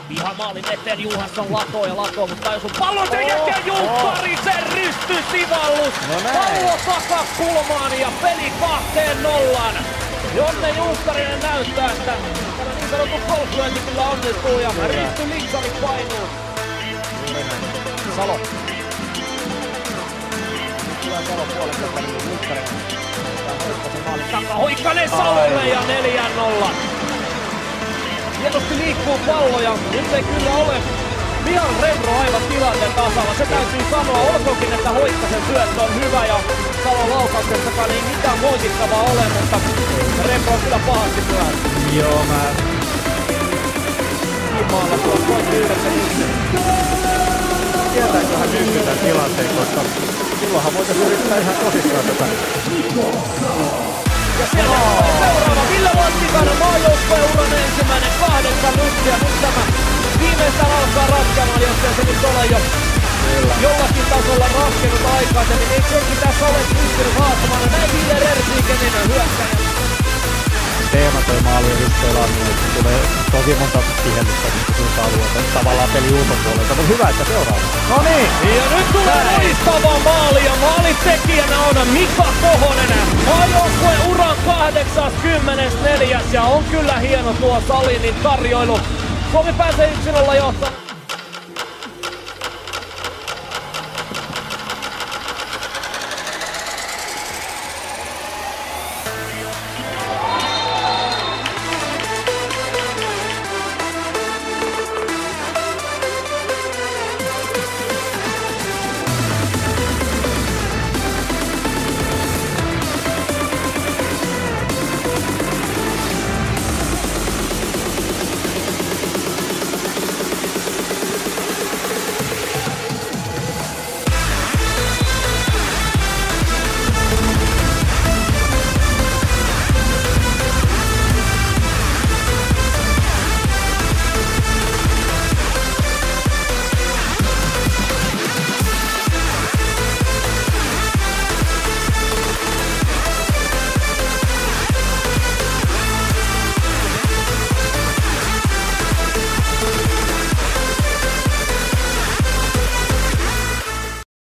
Piha maalin eteen, Johansson latoo, mutta jos on pallon sen jälkeen Jukkarisen rystysivallus. Pallo takakulmaan ja peli 2-0. Jonne Jukkarinen näyttää, että tämä niin sanottu golflyönti kyllä onnistuu ja Risty Liksari painuu. Salo. Hyvä Salo puolesta, että Jukkarinen. Hoikkasen maalin takaa, Hoikkanen Salolle ja 4-0. Hienosti liikkuu pallo ja nyt ei kyllä ole Mihan Renro aivan tilanteen tasalla. Se täytyy sanoa, olkoonkin että Hoikkasen syöttö on hyvä ja Salon laukauksessakaan ei mitään moitittavaa ole, mutta Renro on kyllä pahasti myöhässä. Joo, mä... Kimaalla tuolla pointti 9-1. Tietääkö hän nyt tämän tilanteen, koska silloinhan voitaisiin yrittää ihan tosissaan tätä. Ja siellä tulee seuraava Ville Lattikainen maajoukkueuran ensimmäinen 8 lystiä. Nyt tämä viimeistään alkaa ratkeamaan, jos se nyt ole jo jollakin tasolla ratkennut aikaisemmin. Eikö senkin tässä ole pystynyt haastamaan? Näin Ville Ersiikeninen hyökkäjä. Teema toi maali on just pelannut, että tulee tosi monta tihennystä siltä alueelta. Tavallaan peli ulkopuolelta, mutta hyvä, että seuraa. No niin, ja nyt tulee loistava maali ja maalitekijänä on Mika Kohonen. Maajoukkueen uran 84. ja on kyllä hieno tuo Salinin tarjoilu. Suomi pääsee 1-0 johtamaan.